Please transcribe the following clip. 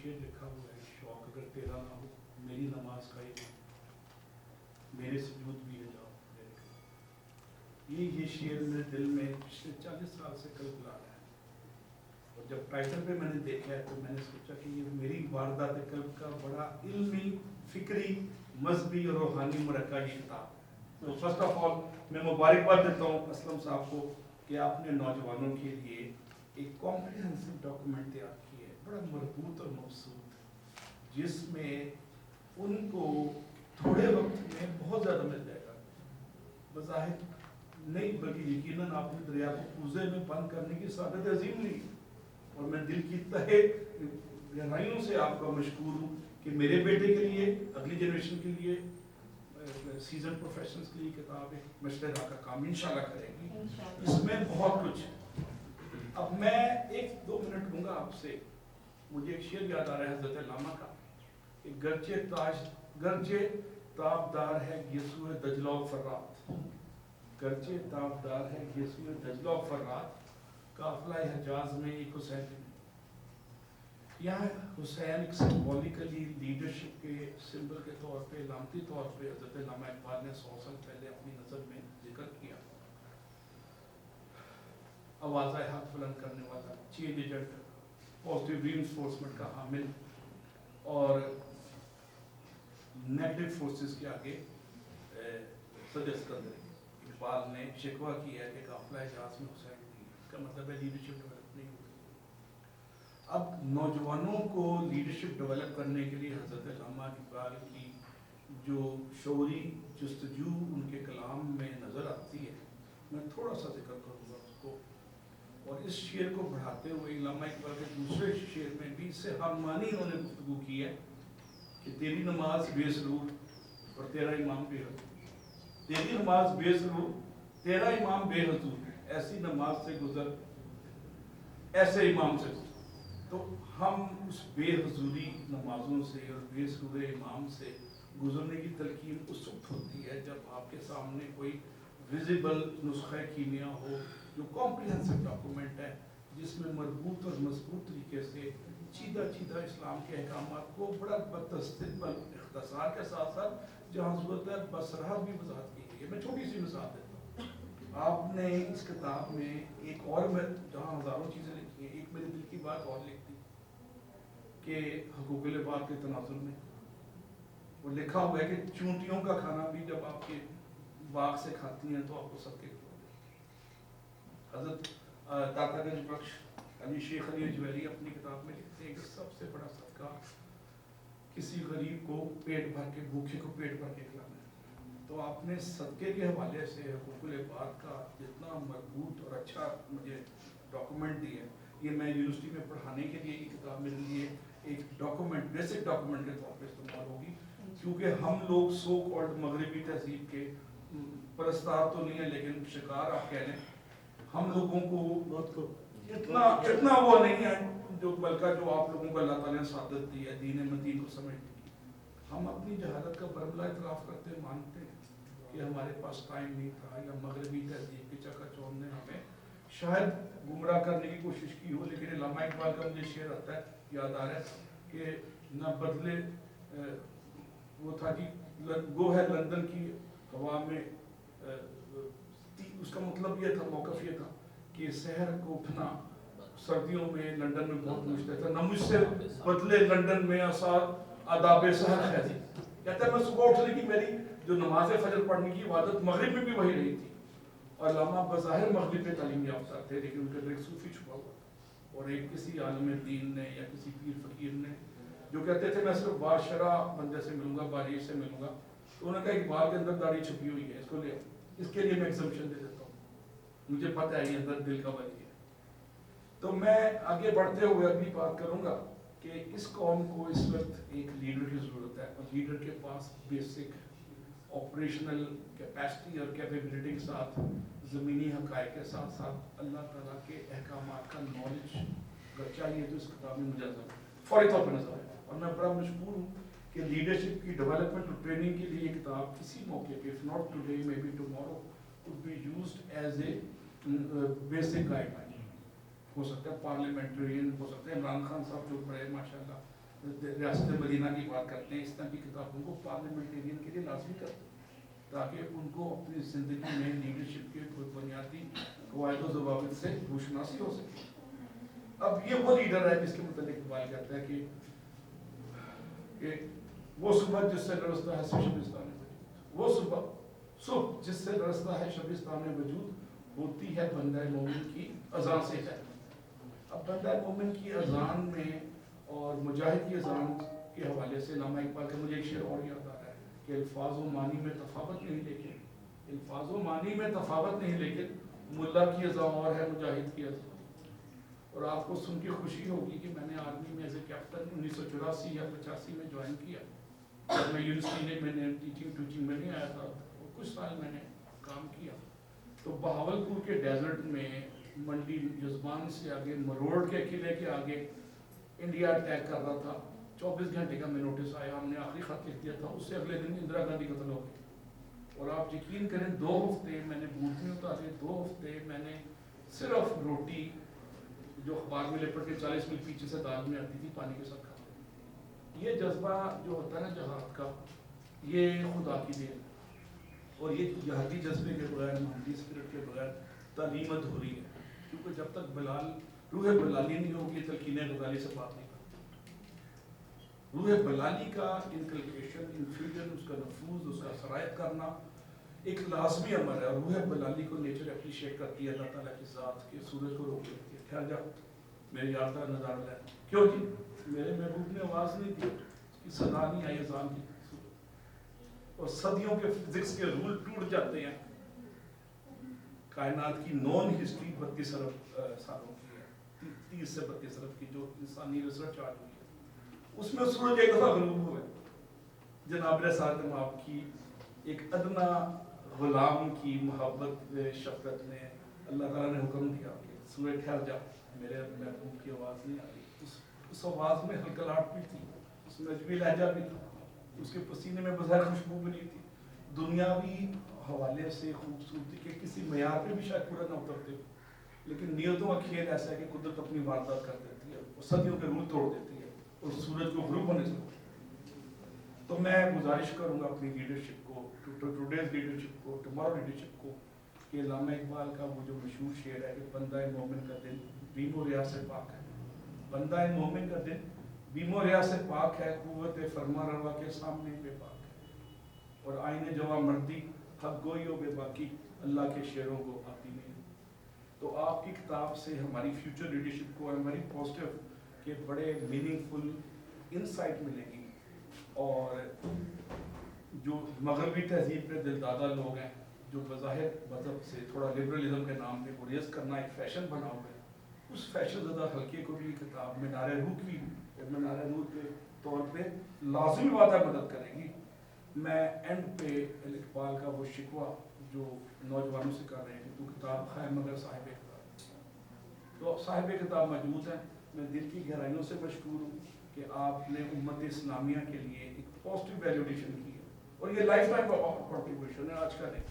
शेर लिखा हुआ है, शौक अगर तेरा ना हो मेरी नमाज का ही मेरे सुजूद भी है जाओ मेरे। ये शेर मेरे दिल में पिछले 40 साल से कल बुला रहा है, और जब टाइटल पे मैंने देखा है तो मैंने सोचा कि ये मेरी वारदात कल्ब का बड़ा इल्मी, फिक्री, मजहबी और रूहानी मरक़ा ये किताब। तो फर्स्ट ऑफ ऑल मैं मुबारकबाद देता हूँ असलम साहब को कि आपने नौजवानों के लिए एक कॉम्प्रिहेंसिव डॉक्यूमेंट तैयार किया है, बड़ा मरबूत और मबसूत, जिसमें उनको थोड़े वक्त में बहुत ज़्यादा मिल जाएगा। बज़ाहिर नहीं, बल्कि यकीनन आपने दरिया को कूजे में बंद करने की सादत अजीम ली, और मैं दिल की तहे गहराइयों से आपका मशकूर हूँ कि मेरे बेटे के लिए, अगली जनरेशन के लिए, सीजन प्रोफेशनल्स के लिए किताब एक मशवरा का काम इंशाल्लाह करेगी। इसमें बहुत कुछ। अब मैं 1-2 मिनट लूँगा आपसे। मुझे एक शेर याद आ रहा है हज़रत लामा का, गर्जे ताबदार है यसूए दजला फर्रात, गर्जे ताबदार है यसूए दजला फर्रात, काफिला हजाज में एक हुसैन। यहाँ हुसैन एक सिम्बॉलिकली लीडरशिप के सिंबल के तौर पे, लामती तौर पे हज़रत अल्लामा इकबाल ने 100 साल पहले अपनी नज़र में जिक्र किया। आवाज़ हक बुलंद करने वाला, चेंज एजेंट, पॉजिटिव रीइंफोर्समेंट का हामिल, और नेगेटिव फोर्सेस के आगे सदस्यंदरी। इकबाल ने शिकवा किया कि काफिला हजाज में हुसैन नहीं, इसका मतलब है लीडरशिप डेवलप नहीं हुई। अब नौजवानों को लीडरशिप डेवलप करने के लिए हज़रत अल्लामा इकबाल की जो शौरी जस्तजू उनके कलाम में नज़र आती है, मैं थोड़ा सा जिक्र करूँगा उसको। और इस शेर को बढ़ाते हुए अल्लामा इकबाल के दूसरे शेर में भी इससे हममानी उन्होंने गुफ्तगू की है कि तेरी नमाज बेसरूर और तेरा इमाम बेहजूर, तेरी नमाज बेसरूर, तेरा इमाम बेहजूर, ऐसी नमाज से गुजर, ऐसे इमाम से। तो हम उस बेहजूरी नमाजों से और बेसरूर इमाम से गुजरने की तलकीन उस वक्त होती है जब आपके सामने कोई विजिबल नुस्खा कीमिया हो, जो कॉम्प्रिहेंसिव डॉक्यूमेंट है, जिसमें मजबूत और मजबूत तरीके से सीधा इस्लाम के अहकामात को बड़ा बतस्तिल इख्तिसार के साथ साथ जहाँ ज़रूरत है बसराहत भी वजाहत की गई है। मैं छोटी सी मिसाल देता हूँ। आपने इस किताब में एक और, मैं जहाँ हज़ारों चीज़ें लिखी हैं, एक मेरे दिल की बात और लिखती कि हुकूक़ुल इबाद के तनाज़ुल में वो लिखा हुआ है कि चूंटियों का खाना भी जब आपके बाग से खाती हैं तो आपको सबके हज़रत तातागंज बख्श अली शेख अली अजवैली अपनी किताब में लिखते हैं कि सबसे बड़ा सदका किसी गरीब को पेट भर के, भूखे को पेट भर के खिलाना है। तो आपने सदके के हवाले से हुकूक़ुल इबाद का जितना मजबूत और अच्छा मुझे डॉक्यूमेंट दिया, ये मैं यूनिवर्सिटी में पढ़ाने के लिए ये किताब मेरे लिए एक डॉक्यूमेंट, बेसिक डॉक्यूमेंट के तौर पर इस्तेमाल होगी, क्योंकि हम लोग सो कॉल्ड मगरबी तहजीब के परस्तार तो नहीं है लेकिन शिकार आप कह लें। हम लोगों को इतना वो नहीं है जो बल्कि जो आप लोगों को अल्लाह ताला ने सादत दी है दीन मदीन को समझने की। हम अपनी जहालत का बरमला इतराफ़ करते मानते हैं कि हमारे पास टाइम नहीं था, या मगरबी तहजीब की चकाचौंध ने हमें शायद गुमराह करने की कोशिश की हो। लेकिन अल्लामा इकबाल का मुझे शेर आता है, याद आ रहा है कि न बदले वो था कि गो है लंदन की हवा में, उसका मतलब ये था, मौक़िफ़ ये था कि शहर को उठना सर्दियों में लंदन में बहुत मुश्किल था, न मुझसे बदले लंदन में आसाद आदाब सहर खैज़ी। कहता है मैं सुबह उठने की मेरी जो नमाज फजर पढ़ने की इबादत मगरिब में भी वही रही थी। और लामा बज़ाहिर मगरिब में तालीम याफ्ता थे, लेकिन उनके अंदर एक सूफी छुपा हुआ था। और एक किसी आलम दीन ने या किसी पीर फ़कीर ने जो कहते थे मैं सिर्फ बादशाह बंदे से मिलूंगा, बारिश से मिलूंगा, तो उन्होंने कहा इकबाल के अंदर दाढ़ी छुपी हुई है, इसको ले, इसके लिए मैं एग्जम्पशन दे देता हूँ, मुझे पता है ये अंदर दिल का वली है। तो मैं आगे बढ़ते हुए अगली बात करूँगा कि इस कौम को इस वक्त एक लीडर की ज़रूरत है, और लीडर के पास बेसिक ऑपरेशनल कैपेसिटी और कैपेबिलिटी के साथ ज़मीनी हक़ाइक़ के साथ साथ अल्लाह ताला के अहकामात का नॉलेज अगर चाहिए तो इस किताब में मुझे फौरी तौर पर नजर आया। और मैं बड़ा मजबूर हूँ कि लीडरशिप की डेवलपमेंट और ट्रेनिंग के लिए किताब किसी मौके पे, if not today may be tomorrow, could be used as a basic guideline. हो सकता है पार्लियामेंटेरियन, हो सकता है इमरान खान साहब जो बड़े माशाल्लाह ریاست مدینہ کی بات کرتے ہیں، اس طرح کی کتابوں کو پارلیمنٹیرین کے لیے لازمی کرتے ہیں تاکہ ان کو اپنی زندگی میں لیڈرشپ کے بنیادی قواعد و ضوابط سے روشناسی ہو سکے۔ اب یہ وہ لیڈر ہے جس کے متعلق اقبال کہتا ہے کہ وہ صبح جس سے لرزتا ہے شبستان وجود، وہ صبح جس سے لرزتا ہے شبستان وجود، ہوتی ہے بندہ مومن کی اذان سے ہے۔ اب بندہ مومن کی اذان میں اور مجاہد کی اذان کے حوالے سے علامہ اقبال کا مجھے ایک شعر اور یاد آ رہا ہے کہ الفاظ و معنی میں تفاوت نہیں، لیکن الفاظ و معنی میں تفاوت نہیں، لیکن ملا کی اذان اور ہے مجاہد کی اذان۔ اور آپ کو سن کے خوشی ہوگی کہ میں نے آرمی میں ایز اے کیپٹن 1984 یا 85 میں جوائن کیا، جب میں یونیورسٹی میں نے ٹیچنگ میں نہیں آیا تھا، کچھ سال میں نے کام کیا تو بہاولپور کے ڈیزرٹ میں منڈی یزبان سے آگے مروڑ کے قلعے کے آگے انڈیا اٹیک کر رہا تھا، 24 گھنٹے کا میں نوٹس آیا، ہم نے آخری خط لکھ دیا تھا، اس سے اگلے دن اندرا گاندھی قتل ہو گئی۔ اور آپ یقین کریں 2 ہفتے میں نے بوٹ نہیں اتارے، 2 ہفتے میں نے صرف روٹی جو اخبار میں لپٹ کے 40 میل پیچھے سے دال میں آتی تھی پانی کے ساتھ کھاتے۔ یہ جذبہ جو ہوتا ہے نا جہاد کا، یہ خدا کی دین ہے، اور یہ جہادی جذبے کے بغیر، محمدی اسپرٹ کے بغیر تعلیم ادھوری ہے، کیونکہ جب تک روح بلالی نہیں ہوگی تلقین غزالی سے بات نہیں کرتی۔ روح بلالی کا انکلکیشن، انفیوژن، اس کا نفوذ، اس کا سرایت کرنا ایک لازمی امر ہے، اور روح بلالی کو نیچر اپریشیٹ کرتی ہے اللہ تعالیٰ کی ذات کے، سورج کو روک دیتی ہے، ٹھہر جا میرے یاد کا نظارہ ہے، کیوں جی میرے محبوب نے آواز نہیں دی، اس کی صدا نہیں آئی اذان کی، اور صدیوں کے فزکس کے رول ٹوٹ جاتے ہیں۔ کائنات کی نون ہسٹری 32 ارب سالوں کی ہے، 30 سے 32 ارب کی جو انسانی ریسرچ آج ہوئی ہے، اس میں سورج ایک دفعہ غروب ہوا ہے۔ جناب ساتم آپ کی ایک ادنا غلام کی محبت شفقت نے اللہ تعالیٰ نے حکم دیا کہ سورج ٹھہر جا، میرے محبوب کی آواز نہیں آ رہی، اس آواز میں ہلکلاہٹ بھی تھی، اس میں عجبی لہجہ بھی تھا، اس کے پسینے میں بظاہر خوشبو بھی نہیں تھی، دنیاوی حوالے سے خوبصورتی کے کسی معیار پہ بھی شاید پورا نہ اترتے، لیکن نیتوں کا کھیل ایسا ہے کہ قدرت اپنی واردات کر دیتی ہے، اور صدیوں کے رول توڑ دیتی ہے، اور سورج کو غروب ہونے سے روکتی ہے۔ تو میں گزارش کروں گا اپنی لیڈرشپ کو، ٹوڈیز لیڈرشپ کو، ٹمارو لیڈرشپ کو، کہ علامہ اقبال کا وہ جو مشہور شعر ہے کہ بندہ مومن کا دل بیم و ریا سے پاک ہے، بندہ مومن کا دل بیم و ریا سے پاک ہے، قوت فرما روا کے سامنے بے باک ہے، اور آئین جواں مردی حق گوئی و بے باکی اللہ کے شعروں کو آتی نہیں۔ تو آپ کی کتاب سے ہماری فیوچر لیڈرشپ کو، ہماری پازیٹیو کے بڑے میننگ فل انسائٹ ملے گی، اور جو مغربی تہذیب کے دلدادہ لوگ ہیں جو بظاہر مذہب سے تھوڑا لبرلزم کے نام پہ گریز کرنا ایک فیشن بنا ہوا ہے، اس فیشن زدہ حلقے کو بھی کتاب مینار روح کی مینار روح کے طور پہ لازمی وعدہ مدد کرے گی۔ میں اینڈ پہ اقبال کا وہ شکوہ جو نوجوانوں سے کر رہے ہیں کہ تو کتاب خیر مگر صاحب کتاب، تو صاحب کتاب موجود ہیں، میں دل کی گہرائیوں سے مشکور ہوں کہ آپ نے امت اسلامیہ کے لیے ایک پازیٹیو ویلیو ایڈیشن کی ہے، اور یہ لائف ٹائم کا کنٹریبیوشن ہے، آج کا نہیں۔